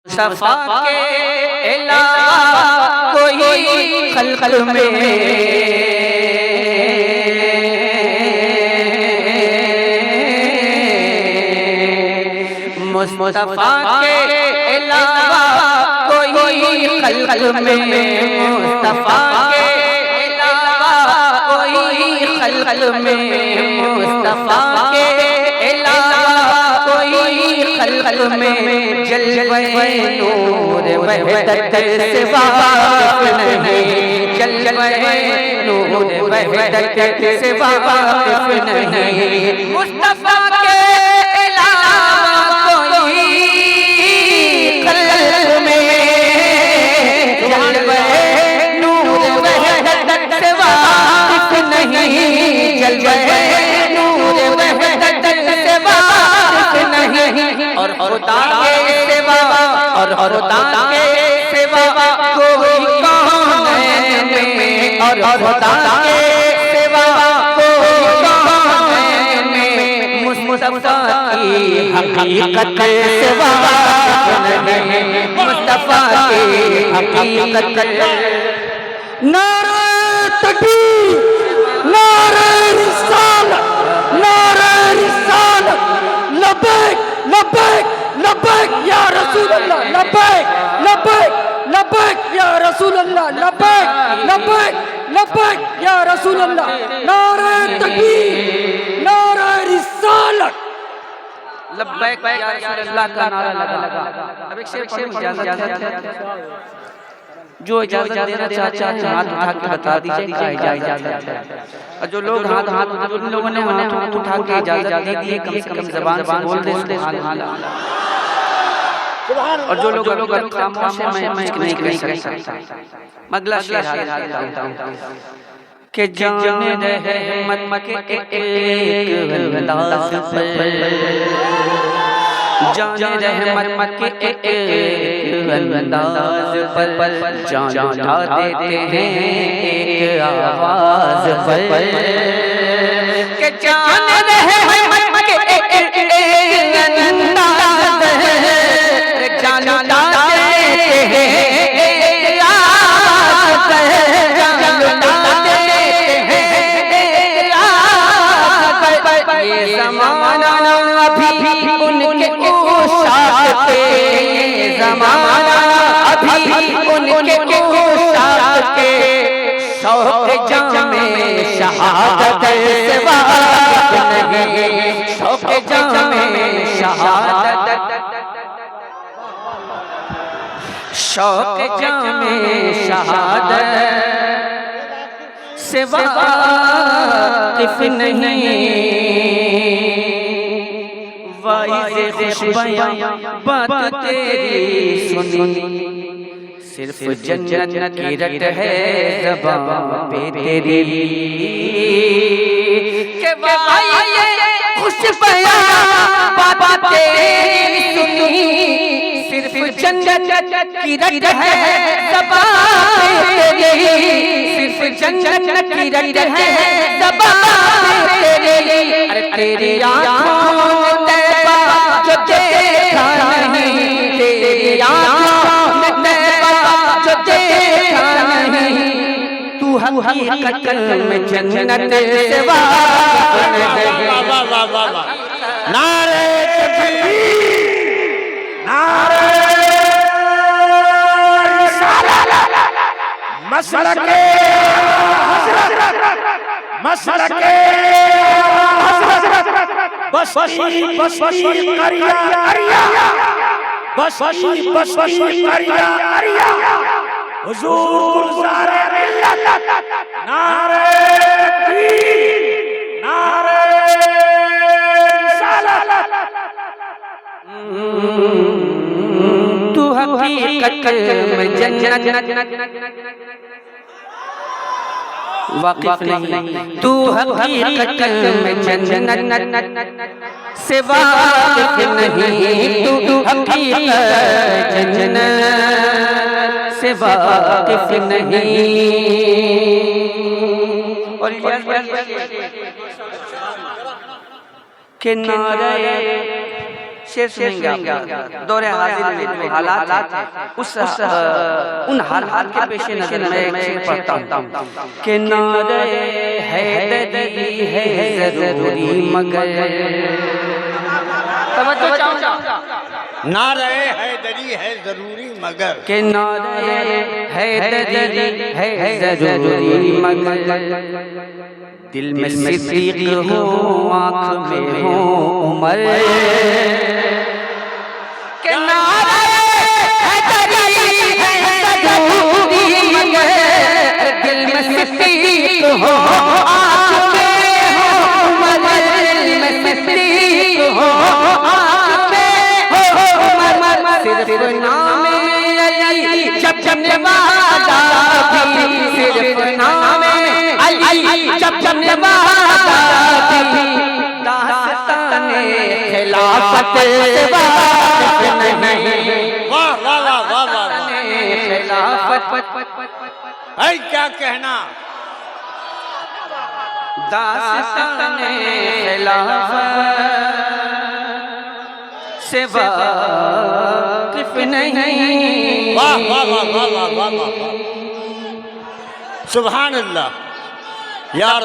मुस्तफा के अलावा कोई खल्क़ में मुस्तफा के अलावा कोई खल्क़ में मुस्तफा के अलावा कोई खल्क़ में मुस्तफा के अलावा कोई खल्क़ में जलवे नूर वहदत से वाक़िफ़ नहीं जलवे नूर वहदत से वाक़िफ़ नहीं मुस्तफा के और खुदा के सिवा और खुदा के सिवा कोई कौन है और खुदा के सिवा कोई कौन है मुस्तफा की हकीकत सिवा नहीं मुस्तफा की हकीकत नारे तकबीर नारे रिसालत नारे रिसालत लब्बैक लब्बैक लब्बैक या रसूल अल्लाह लब्बैक लब्बैक लब्बैक या रसूल अल्लाह लब्बैक लब्बैक लब्बैक या रसूल अल्लाह नारे तकबीर नारे रिसालत लब्बैक या रसूल अल्लाह का नारा लगा। अब एक शेर पढ़ूं इजाजत है जो इजाजत देना चाहते हैं हाथ उठा के बता दीजिए क्या इजाजत है और जो लोग हाथ उन लोगों ने हाथ उठा के इजाजत दे दी कम से कम ज़बान से बोल दे सुभान अल्लाह और जो लोग खामोश हैं मैं नहीं कर सकता अगला शेर के जाने रहे मत के एक अंदाज पर जाने रहमत के एक अंदाज पर जान उठा देते हैं एक आवाज पर के जाने रहमत के एक अंदाज पर जान उठा देते हैं एक आवाज पर जान उठा देते हैं एक आवाज पर ये ज़माना अभी उनके ज़माना अभी उनके उस्ताद के शौक़ जामे शहादत से वाक़िफ़ नहीं शौक़ जामे शहादत शौक़ जामे शहादत से वाक़िफ़ नहीं वाइज़े खुशबयां बात तेरी सुनी सिर्फ जन्नत की रट है ज़बां पे तेरी के वाइज़े खुशबयां बात तेरी सुनी सिर्फ जन्नत की रट है ज़बां पे तेरी सिर्फ जन्नत की रट है ज़बां पे तेरी अरे तेरी आँखों जो देखा नहीं तेरी आँखों ने जो देखा नहीं तू हकीकत में जन्नत से वाक़िफ़ नहीं नारे तकबीर नारे रिसालत मसलके हज़रत मसलके बस्ती करिया बस्ती करिया हुजूर गुलज़ारे मिल्लत नारे तकबीर नारे रिसालत तू हकीकत में जन्नत वाक़िफ़ नहीं तू हकीकत में जन्नत से वाक़िफ़ नहीं तू हकीकत जन्नत से वाक़िफ़ नहीं और के नारे शेर सुनेंगे आप। दौरे हाजिर में जो हालात हैं उस उन हालात के पेश नजर मैं एक शेर पढ़ता हूँ कि नारे हैदरी है ज़रूरी मगर, तवज्जो चाहूँगा, नारे हैदरी है जरूरी मगर, के नारे हैदरी है ज़रूरी मगर, दिल में सिद्दीक हो आँख में हो उमर, के नारे हैदरी है ज़रूरी मगर, दिल में सिद्दीक हो आँख में हो उमर, दिल में सिद्दीक हो आँख में हो उमर, सिर्फ नाम अली जब नवाज़ा भी, सिर्फ नाम अली जब नवाज़ा भी, दास्ताने खिलाफत वाक़िफ़ नहीं, वाह वाह वाह वाह वाह, खिलाफत है क्या कहना, दास्ताने खिलाफत से वाक़िफ़ नहीं। वाह वाह वाह वाह वाह वाह वाह, सुभान अल्लाह यार,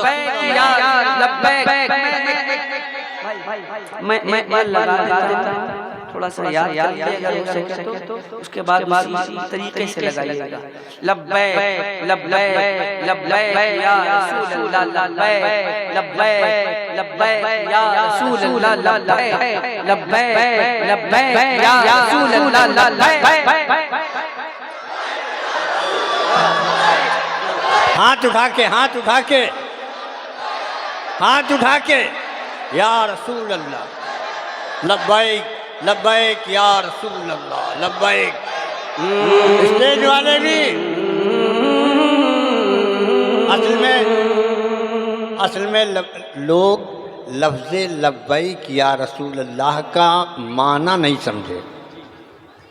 मैं लगा देता हूँ, थोड़ा सा याद अगर हो सके तो उसके बाद इसी तरीके से लगाइएगा। लब्बैक लब्बैक लब्बैक या रसूल अल्लाह, लब्बैक लब्बैक लब्बैक या रसूल अल्लाह, लब्बैक लब्बैक लब्बैक या रसूल अल्लाह, लब्बैक। हाथ उठा के, हाथ उठा के, हाथ उठा के, या रसूल अल्लाह, लब्बैक लब्बैक या रसूल अल्लाह, लब्बैक। स्टेज वाले भी असल में लोग लफ्ज़ लब्बैक या रसूल अल्लाह का माना नहीं समझे।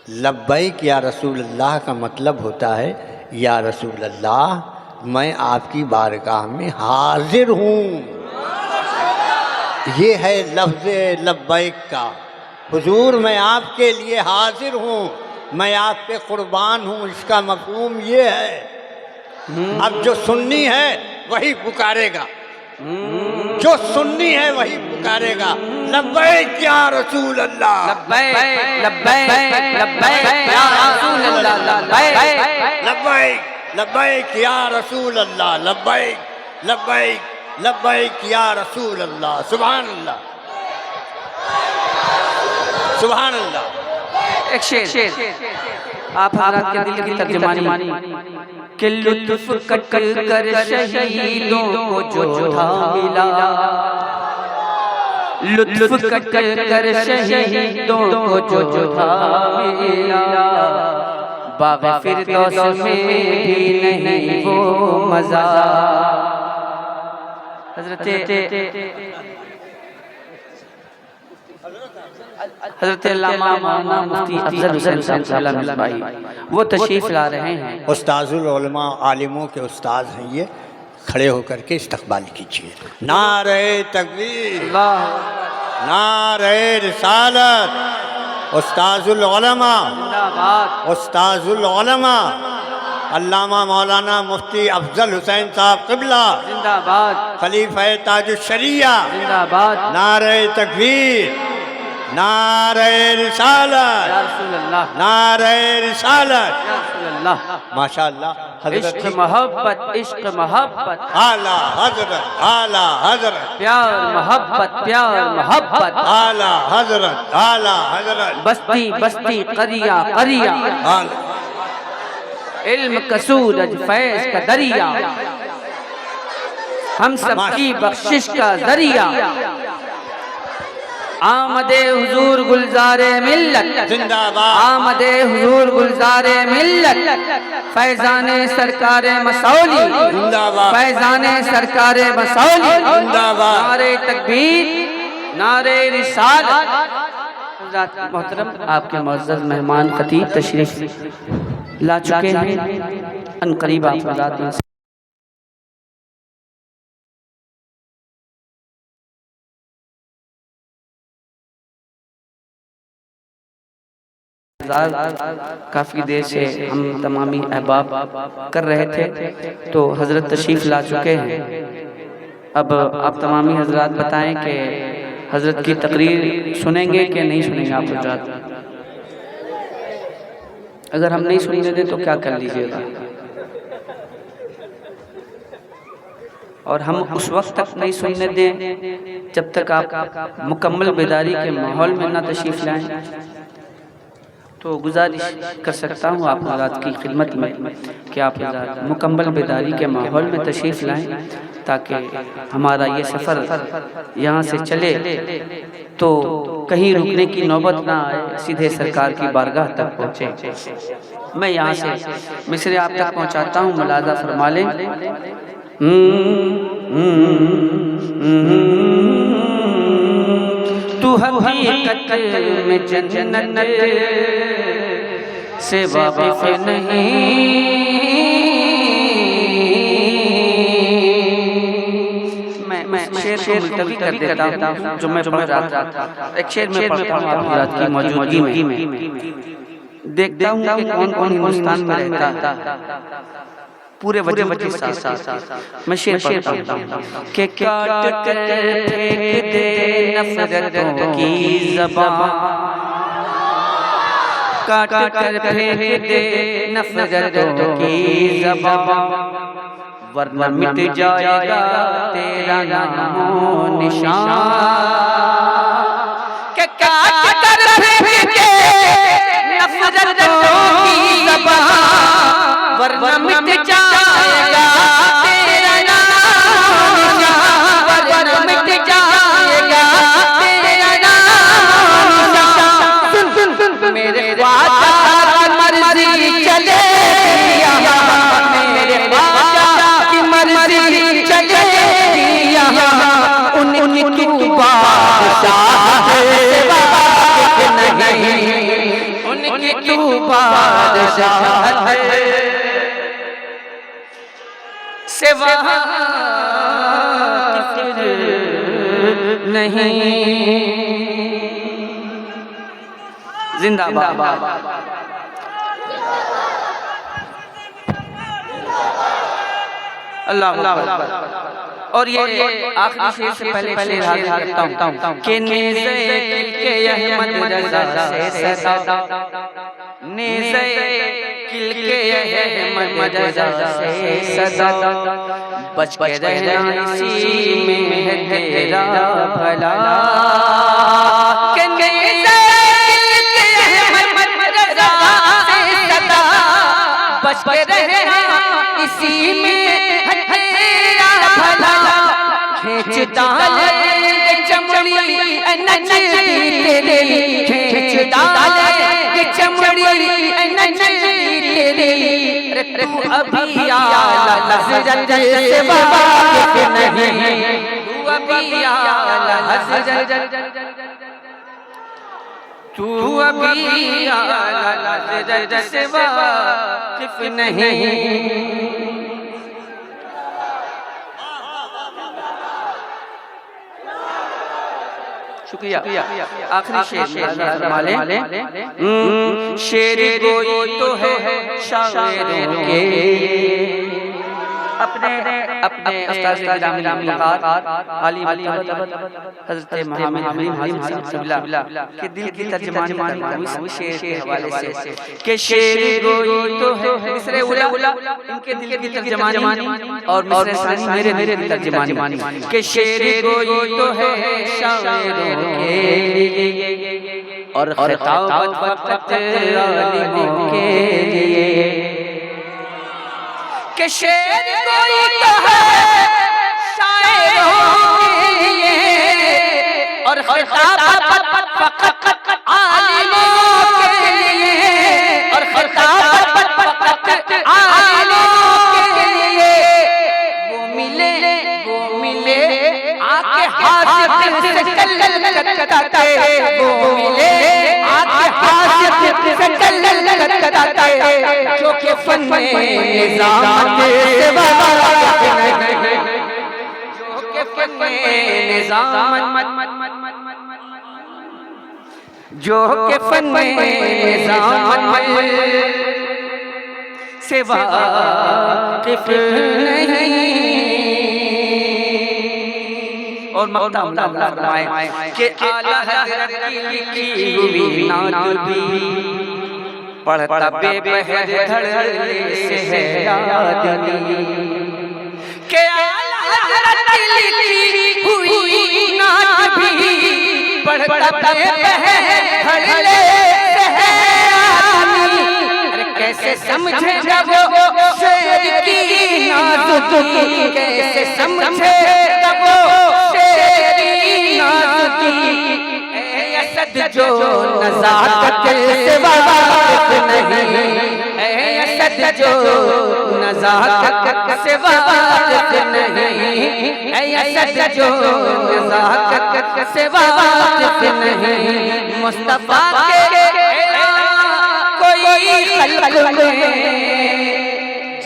लब्बैक या रसूल अल्लाह का मतलब होता है या रसूल अल्लाह मैं आपकी बारगाह में हाजिर हूँ, ये है लफ्ज़ लब्बैक का। हुजूर मैं आपके लिए हाजिर हूँ, मैं आप पे कुर्बान हूँ, इसका मफ़हूम ये है। अब जो सुन्नी है वही पुकारेगा, जो सुन्नी है वही पुकारेगा, लब्बैक या रसूल अल्लाह, लब्बैक लब्बैक लब्बैक या रसूल अल्लाह, लब्बैक लब्बैक लब्बैक या रसूल अल्लाह, लब्बैक लब्बैक लब्बैक या रसूल अल्लाह। सुभान अल्लाह, सुभान अल्लाह। एक शेर आप हज़रात के दिल की तर्जुमानी कि लुत्फ़ कट कर शहीदों को जो था मिला, लुत्फ़ कट कर शहीदों को जो था मिला, बाग़ फ़िरदौस में भी नहीं वो मज़ा। हज़रत अल्लामा मौलाना मुफ्ती अफजल हुसैन साहब भाई वो तशरीफ ला रहे हैं। उस्ताजुल उलमा आलिमों के उस्ताद हैं, ये खड़े होकर के इस्तकबाल कीजिए। नारे तकबीर, नारे रिसालत, उस्ताजुल उलमा, उस्ताजुल उलमा अल्लामा मौलाना मुफ्ती अफजल हुसैन साहब क़िबला जिंदाबाद, खलीफा ताजुश शरिया जिंदाबाद, नारे तकबीर, नारे रिसालत, या रसूल अल्लाह, नारे रिसालत। या रसूल अल्लाह। माशाअल्लाह, इश्क मोहब्बत, इश्क मोहब्बत, आला हजरत, आला हजरत, प्यार मोहब्बत, प्यार मोहब्बत, आला हजरत, आला हजरत, बस्ती बस्ती करिया करिया, आला इल्म का सूरज फैज़ का दरिया, हम सबकी बख्शिश का जरिया, आमदे हुजूर गुलजारे मिल्लत, जिंदाबाद, आमदे हुजूर गुलजारे मिल्लत, फैजाने सरकारे मसौली, जिंदाबाद, फैजाने सरकारे मसौली, जिंदाबाद, नारे तकबीर, नारे रिसालत। मोहतरम आपके मुअज़्ज़ज़ मेहमान खतीब तशरीफ ला चुके हैं, अनकरीब आप हज़रात इंतज़ार काफ़ी देर से हम तमामी अहबाब कर रहे थे, तो हज़रत तशरीफ़ ला चुके हैं। अब आप तमामी हज़रात बताएं कि हज़रत की तकरीर सुनेंगे कि नहीं सुनेंगे आप हज़रात? अगर हम नहीं सुनने दें तो क्या कर लीजिएगा, और हम उस वक्त तक नहीं सुनने दें जब तक आप मुकम्मल बेदारी के माहौल में ना तशरीफ़ लाएं। तो गुजारिश कर सकता हूँ आप हज़रात की खिदमत में कि आप हज़रात मुकम्मल बेदारी के माहौल में तशरीफ़ लाएं, ताकि हमारा ये सफ़र यहाँ से चले तो कहीं रुकने की नौबत ना आए, सीधे सरकार की बारगाह तक पहुँचे। मैं यहाँ से मिसरे आप तक पहुँचाता हूँ, मुलाज़ा फरमा लें। तू हकीकत में जन्नत से वाकिफ नहीं, मैं शेर मुल्तवी कर देता हूँ जो मैं पढ़ रहा था। एक शेर में पढ़ता हूँ आप की मौजूदगी में, देखता हूँ कि कौन कौन हिंदुस्तान में रहता पूरे वजह साथ मैं शेर पढ़ता हूँ कि काट कर फेंक दे नफरतों की ज़बान, काट कर फेंक दे नफरतों की ज़बान, वरना मिट जाएगा तेरा नामो निशान। कि काट कर फेंक दे नफरतों की ज़बान, वरना मिट जाएगा तेरा नाम निशान, वरना मिट जाएगा तेरा नाम निशान। मेरे ख्वाजा की मर्ज़ी चले, मेरे ख्वाजा की मर्ज़ी चले, उनकी बादशाह नहीं, उनकी बादशाह सिवा नहीं। जिंदाबाद। अल्लाह। और ये आखिरी शेर से पहले शेर हाजिर करता हूँ कि नेज़े के अहमद रज़ा से सदा, नेज़े किल के अहमद रज़ा से सदा, बच के रहना इसी में है तेरा भला। कि नेज़े किल के अहमद रज़ा से सदा, बच के रहना इसी में है तेरा भला। खींच डाले चमड़ी नचली तेरी, खींच डाले चमड़ी नचली तेरी, तू अभी आला हज़रत से वाकिफ नहीं, तू अभी आला हज़रत, तू अभी आला हज़रत से वाकिफ नहीं। शुक्रिया। आखिरी शेर फरमा लें। शेर कोई तो है शायरों के, अपने उस्ताद गिरामी आली हज़रत मोहम्मद हलीम सबिला के दिल की तर्जुमानी करवाऊं इस शेर के हवाले से कि शेर कोई तो है, मिसरे उला इनके दिल की तर्जुमानी और मिसरे सानी मेरे दिल की तर्जुमानी कि शेर कोई तो है शायरों के, और खिताबत वक्त आलिमों के लिए। कि शेर कोई तो है शायरों के लिए, और खिताबत फकत आलिमों के लिए, और खिताबत फकत आलिमों के लिए। वो मिले आके हाथ से कलकत्ता के, वो मिले आके हाथ से कलकत्ता के, जो कि फन निज़ाम से वाकिफ नहीं, जो कि फन निज़ाम जो के फन में निज़ाम से वाकिफ नहीं। और मक्ता फरमाए कि आला हज़रत की लिखी हुई नात भी पढ़ता बेबहर धड़ल्ले से है याद के आला हज़रत की लिखी हुई नात भी पढ़ता बेबहर धड़ल्ले से है याद। अरे कैसे समझे जब वो शेर की नाज़ुकी, कैसे समझे जब वो जो नज़ाकत से वाकिफ नहीं, असद जो नज़ाकत से वाकिफ नहीं, असद जो नज़ाकत से वाकिफ नहीं। मुस्तफ़ा के कोई खल्क़ में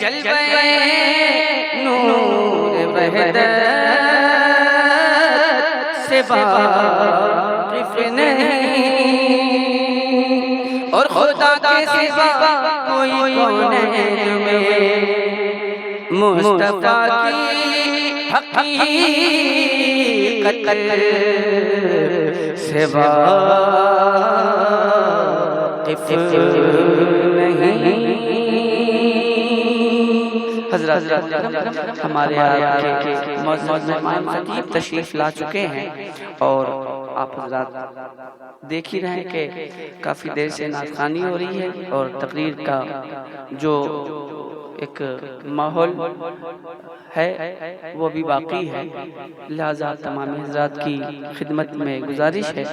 जलवे नूर वहदत से वाकिफ नहीं। और खुदा के सिवा कोई कौनैन में मुस्तफ़ा की हकीकत से वाकिफ नहीं। हज़रत हमारे आपके मौजूद मेहमान खतीब तशरीफ़ ला चुके हैं और आप हज़रत देख ही रहे हैं कि काफ़ी देर से नाज़खानी हो रही है और तकरीर का जो एक माहौल है वो भी बाकी है। लिहाजा तमाम हज़रात की खिदमत में गुजारिश है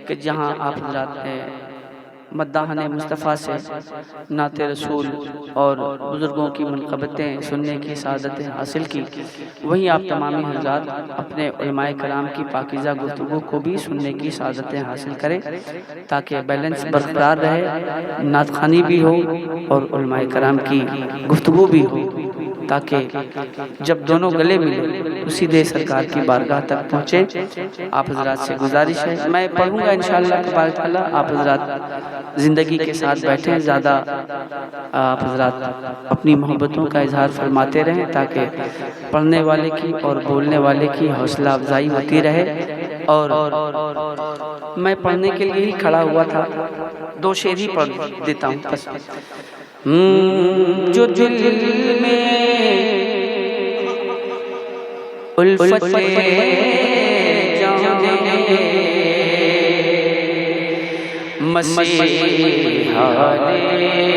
कि जहाँ आप हज़रात मद्दाहने मुस्तफ़ा से नाते रसूल और बुज़ुर्गों की मनक़बतें सुनने की सआदतें हासिल की, वहीं आप तमामी हज़रात अपने उलमाए कराम की पाकीज़ा गुफ्तगू को भी सुनने की सआदतें हासिल करें ताकि बैलेंस बरकरार रहे, नातखानी भी हो और उलमाए कराम की गुफ्तगू भी हो, ताकि जब दोनों गले मिले तो सीधे सरकार की बारगाह तक पहुँचे। आप हज़रात से गुजारिश है, मैं पढ़ूँगा इंशाअल्लाह तबारक तआला, आप हज़रात ज़िंदगी के साथ बैठें, ज़्यादा आप हज़रात अपनी मोहब्बतों का इजहार फरमाते रहें ताकि पढ़ने वाले की और बोलने वाले की हौसला अफजाई होती रहे। और मैं पढ़ने के लिए ही खड़ा हुआ था, दो शेर ही पढ़ देता हूँ बस। जो दिल में उल्फत मसीहा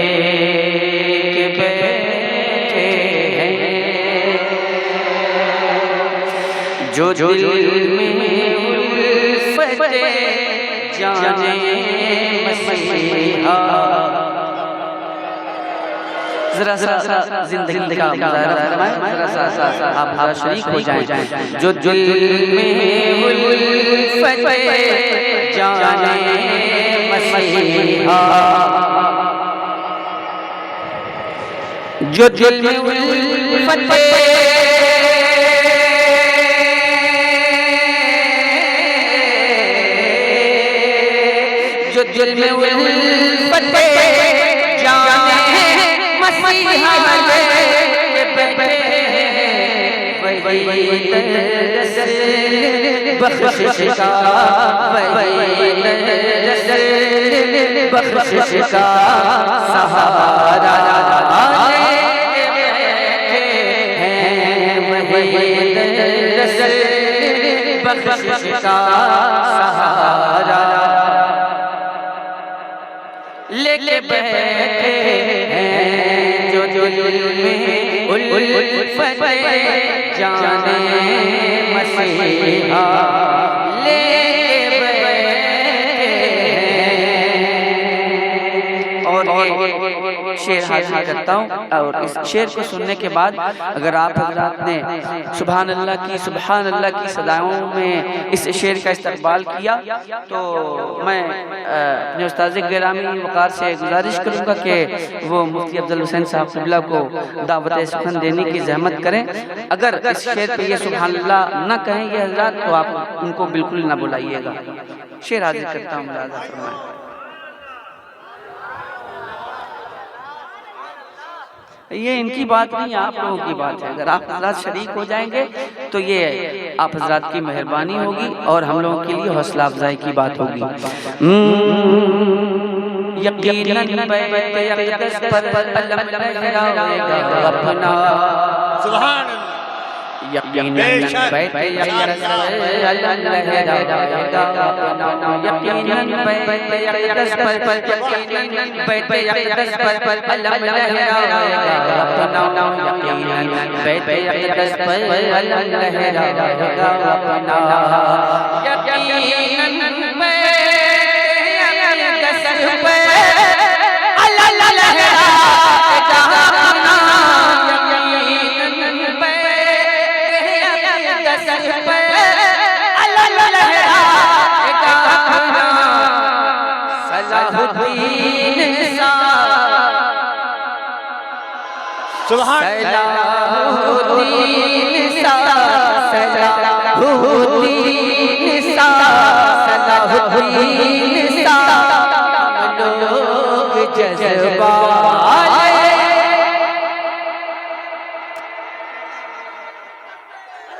लेके बैठे हैं, जो दिल में उल्फत जाने मसीहा। जरा सा जिंदगी का मुजाहरा फरमाएं, जरा सा आप जरा शरीक हो जाएं। जो दिल में उल्फत जाने मसीहा, जो दिल में उल्फत जो दिल में उल्फत जाने मसीहा बख्शिश का बख्शिश का सहारा बख्शिश का सहारा लेके बैठे हैं, जो दिल में उल्फत जाने मसीहा लेके बैठे हैं। और ये शेर हासिल करता हूँ। और इस शेर को सुनने के बाद अगर आप हजरात ने सुभान अल्लाह की सदाओं में इस शेर का इस्तकबाल किया तो मैं अपने उस्ताद गिरामी वक़ार से गुजारिश करूँगा कि वो मुफ्ती अफजल हुसैन साहब क़िबला को दावत सुखन देने की ज़हमत करें। अगर इस शेर पे ये सुभान अल्लाह न कहें ये हजरात तो आप उनको बिल्कुल ना बुलाइएगा। शेर हाजिर करता हूँ, मुलाज़ा फरमाएं। ये इनकी बात नहीं, आप लोगों की बात है। अगर आप हजरात शरीक हो जाएंगे तो ये आप हजरात की मेहरबानी होगी और हम लोगों के लिए हौसला अफजाई की बात होगी। यकीनन बैत अक़दस पर अलम लहराएगा अपना, सुभान अल्लाह। यकीनन बैत अक़दस पर अलम लहराएगा अपना, यकीनन बैत अक़दस पर, यकीनन बैत अक़दस पर अलम लहराएगा अपना, यकीनन बैत अक़दस पर अलम लहराएगा अपना, यकीनन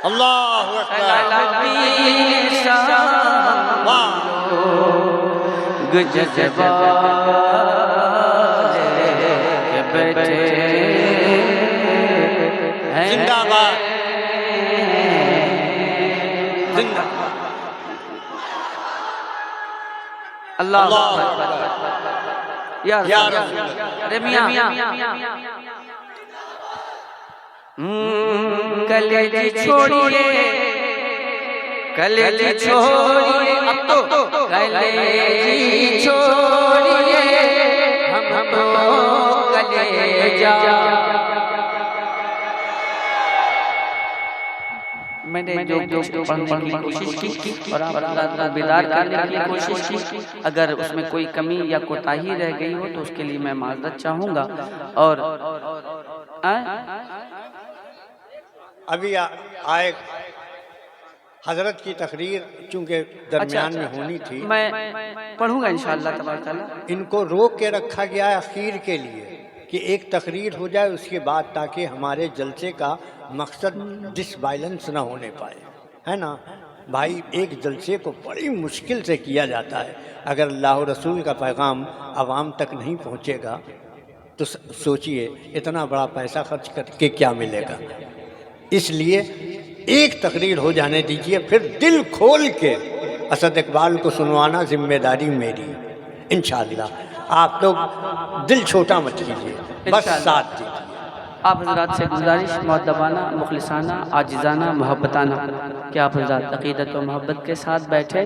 अल्लाहु जिंदाबाद अल्लाह या अरे मियां कलेजी छोड़िए कलेजी छोड़िए अब तो कलेजी छोड़िए हम कलेजा। मैंने जो पढ़ने की कोशिश की और आप बेदार करने की कोशिश की, अगर उसमें कोई कमी या कोताही रह गई हो तो उसके लिए मैं माजरत चाहूँगा। और अभी आए हजरत की तकरीर चूंकि दरमियान में होनी थी, मैं पढ़ूंगा इंशाअल्लाह तबारक तआला। इनको रोक के रखा गया है अखीर के लिए कि एक तकरीर हो जाए उसके बाद, ताकि हमारे जलसे का मकसद डिसबैलेंस ना होने पाए, है ना भाई। एक जलसे को बड़ी मुश्किल से किया जाता है, अगर अल्लाह रसूल का पैगाम आवाम तक नहीं पहुँचेगा तो सोचिए इतना बड़ा पैसा खर्च करके क्या मिलेगा। इसलिए एक तकरीर हो जाने दीजिए, फिर दिल खोल के असद इकबाल को सुनवाना जिम्मेदारी मेरी। इंशाअल्लाह आप लोग दिल छोटा मत कीजिए, बस साथ दीजिए। आप हजरात से गुजारिश मुअद्दबाना, मुखलिसाना, आजिज़ाना, मोहब्बताना कि आप हजरात अक़ीदत व मोहब्बत के साथ बैठे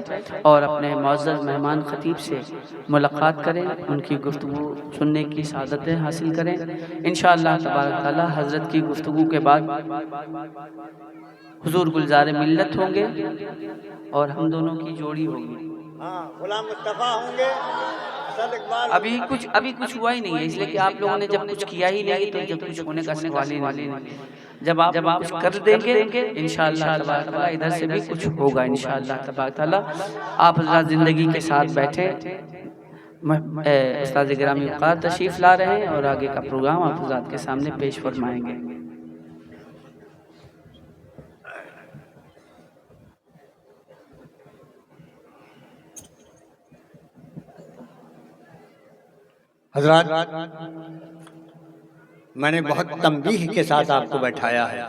और अपने मुअज़्ज़ज़ मेहमान ख़तीब से मुलाक़ात करें, उनकी गुफ्तगू सुनने की सआदतें हासिल करें। इंशाअल्लाह तबारक तआला हज़रत की गुफ्तगू के बाद हुज़ूर गुलज़ार मिल्लत होंगे और हम दोनों की जोड़ी होगी। गुलाम मुस्तफ़ा होंगे। अभी कुछ हुआ ही नहीं है, इसलिए कि आप लोगों ने जब कुछ किया ही नहीं तो जब कुछ होने का सवाल ही नहीं। जब आप कुछ कर देंगे इंशाअल्लाह तबारक तआला इधर से भी कुछ होगा इंशाअल्लाह तबारक तआला। आप हज़रात ज़िंदगी के साथ बैठे, उस्ताद गिरामी वक़ार तशरीफ़ ला रहे हैं और आगे का प्रोग्राम आप हज़रात के सामने पेश फरमाएंगे। हज़रात मैंने बहुत तंबीह के साथ आपको बैठाया है,